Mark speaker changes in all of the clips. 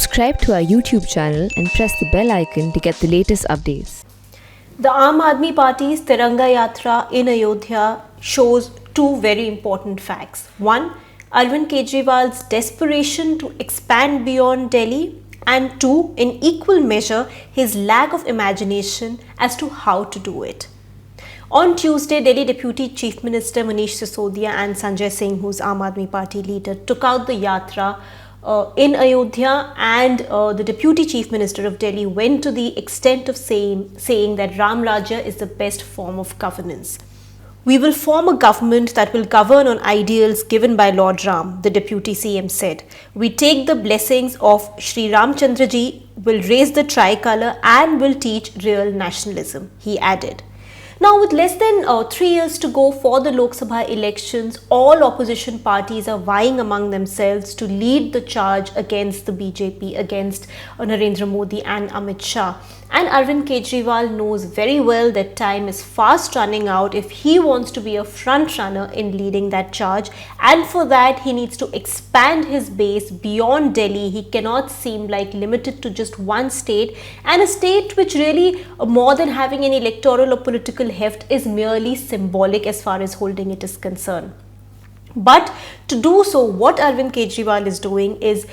Speaker 1: Subscribe to our YouTube channel and press the bell icon to get the latest updates.
Speaker 2: The Aam Aadmi Party's Tiranga Yatra in Ayodhya shows two very important facts. One, Arvind Kejriwal's desperation to expand beyond Delhi, and two, in equal measure, his lack of imagination as to how to do it. On Tuesday, Delhi Deputy Chief Minister Manish Sisodia and Sanjay Singh, who's Aam Aadmi Party leader, took out the yatra in Ayodhya, and the Deputy Chief Minister of Delhi went to the extent of saying that Ram Rajya is the best form of governance. We will form a government that will govern on ideals given by Lord Ram, the Deputy CM said. We take the blessings of Shri Ramchandra ji, will raise the tricolour and will teach real nationalism, he added. Now, with less than 3 years to go for the Lok Sabha elections, all opposition parties are vying among themselves to lead the charge against the BJP, against Narendra Modi and Amit Shah. And Arvind Kejriwal knows very well that time is fast running out if he wants to be a front runner in leading that charge. And for that, he needs to expand his base beyond Delhi. He cannot seem like limited to just one state, and a state which really, more than having any electoral or political heft, is merely symbolic as far as holding it is concerned. But to do so, what Arvind Kejriwal is doing is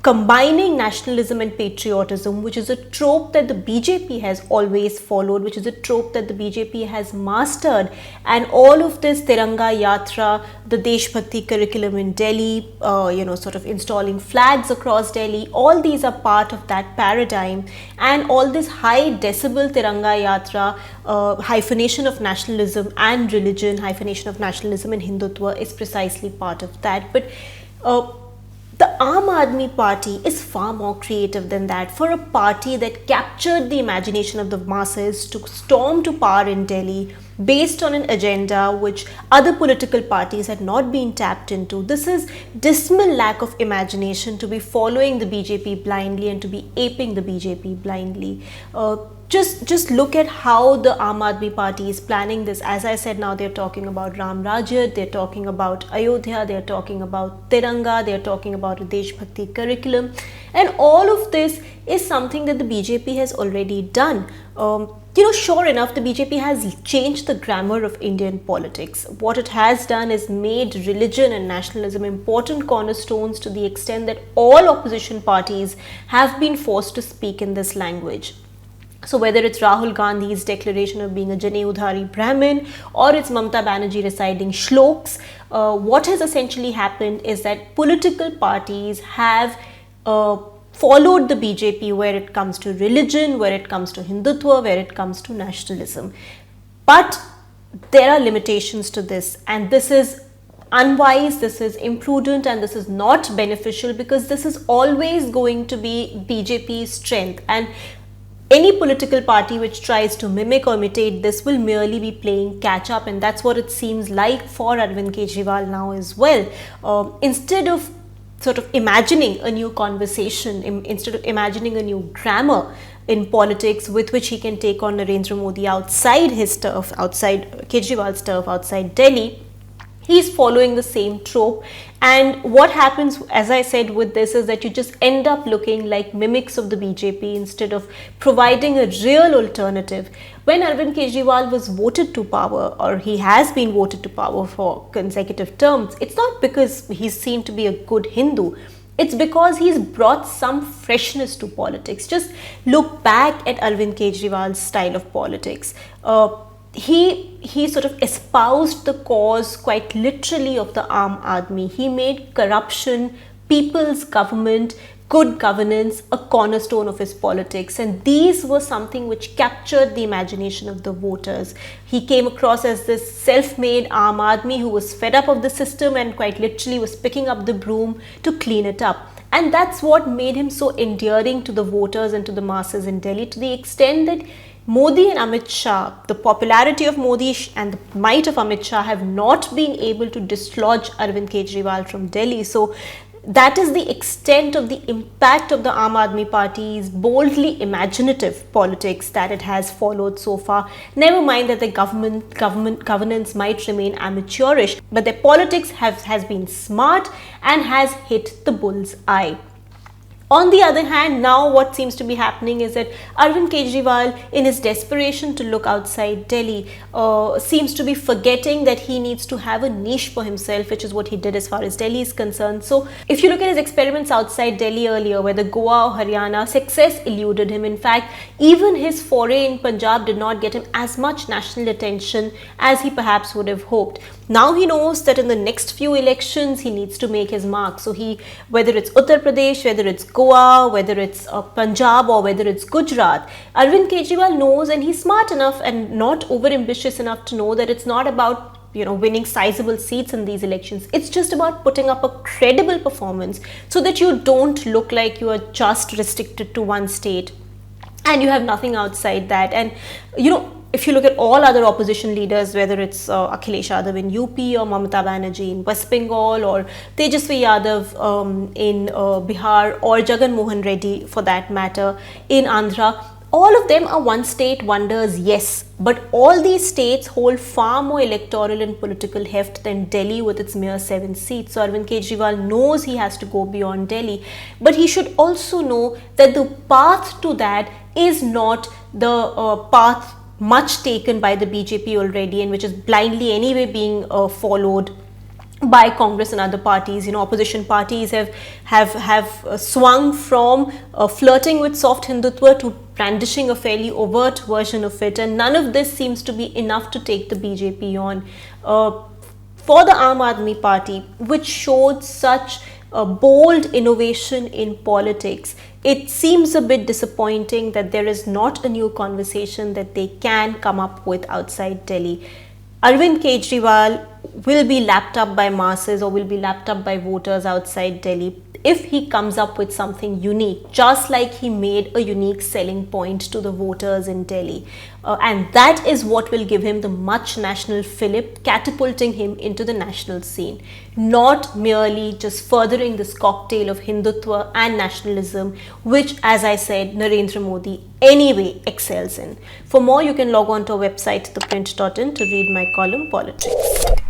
Speaker 2: combining nationalism and patriotism, which is a trope that the BJP has always followed, which is a trope that the BJP has mastered. And all of this Tiranga Yatra, the Deshbhakti curriculum in Delhi, sort of installing flags across Delhi, all these are part of that paradigm. And all this high decibel Tiranga Yatra, hyphenation of nationalism and religion, hyphenation of nationalism and Hindutva is precisely part of that. But the Aam Aadmi Party is far more creative than that. For a party that captured the imagination of the masses to storm to power in Delhi based on an agenda which other political parties had not been tapped into, this is dismal lack of imagination to be following the BJP blindly and to be aping the BJP blindly. Just look at how the Aam Aadmi Party is planning this. As I said, now they're talking about Ram Rajya, they're talking about Ayodhya, they're talking about Tiranga, they're talking about a Deshbhakti curriculum. And all of this is something that the BJP has already done. Sure enough, the BJP has changed the grammar of Indian politics. What it has done is made religion and nationalism important cornerstones to the extent that all opposition parties have been forced to speak in this language. So whether it's Rahul Gandhi's declaration of being a Janeudhari Brahmin or it's Mamata Banerjee reciting shloks, what has essentially happened is that political parties have followed the BJP where it comes to religion, where it comes to Hindutva, where it comes to nationalism. But there are limitations to this, and this is unwise, this is imprudent, and this is not beneficial, because this is always going to be BJP's strength. And any political party which tries to mimic or imitate this will merely be playing catch up, and that's what it seems like for Arvind Kejriwal now as well. Instead of sort of imagining a new conversation, instead of imagining a new grammar in politics with which he can take on Narendra Modi outside his turf, outside Kejriwal's turf, outside Delhi, he's following the same trope. And what happens, as I said, with this is that you just end up looking like mimics of the BJP instead of providing a real alternative. When Arvind Kejriwal was voted to power, or he has been voted to power for consecutive terms, it's not because he's seen to be a good Hindu. It's because he's brought some freshness to politics. Just look back at Arvind Kejriwal's style of politics. He sort of espoused the cause quite literally of the Aam Aadmi. He made corruption, people's government, good governance a cornerstone of his politics, and these were something which captured the imagination of the voters. He came across as this self-made Aam Aadmi who was fed up of the system and quite literally was picking up the broom to clean it up. And that's what made him so endearing to the voters and to the masses in Delhi, to the extent that Modi and Amit Shah, the popularity of Modi and the might of Amit Shah, have not been able to dislodge Arvind Kejriwal from Delhi. So that is the extent of the impact of the Aam Aadmi Party's boldly imaginative politics that it has followed so far. Never mind that their governance might remain amateurish, but their politics has been smart and has hit the bull's eye. On the other hand, now what seems to be happening is that Arvind Kejriwal, in his desperation to look outside Delhi, seems to be forgetting that he needs to have a niche for himself, which is what he did as far as Delhi is concerned. So if you look at his experiments outside Delhi earlier, whether Goa or Haryana, success eluded him. In fact, even his foray in Punjab did not get him as much national attention as he perhaps would have hoped. Now he knows that in the next few elections, he needs to make his mark. So whether it's Uttar Pradesh, whether it's Goa, whether it's Punjab, or whether it's Gujarat, Arvind Kejriwal knows, and he's smart enough and not over ambitious enough to know that it's not about winning sizable seats in these elections. It's just about putting up a credible performance so that you don't look like you are just restricted to one state and you have nothing outside that. And if you look at all other opposition leaders, whether it's Akhilesh Yadav in UP or Mamata Banerjee in West Bengal or Tejasvi Yadav in Bihar or Jagan Mohan Reddy for that matter in Andhra, all of them are one state wonders, yes, but all these states hold far more electoral and political heft than Delhi with its mere 7 seats. So Arvind Kejriwal knows he has to go beyond Delhi, but he should also know that the path to that is not the path much taken by the BJP already, and which is blindly anyway being followed by Congress and other parties. Opposition parties have swung from flirting with soft Hindutva to brandishing a fairly overt version of it, and none of this seems to be enough to take the BJP on. For the Aam Aadmi Party, which showed such a bold innovation in politics, it seems a bit disappointing that there is not a new conversation that they can come up with outside Delhi. Arvind Kejriwal will be lapped up by masses or will be lapped up by voters outside Delhi if he comes up with something unique, just like he made a unique selling point to the voters in Delhi. And that is what will give him the much national fillip, catapulting him into the national scene, not merely just furthering this cocktail of Hindutva and nationalism, which, as I said, Narendra Modi anyway excels in. For more, you can log on to our website, theprint.in, to read my column Politics.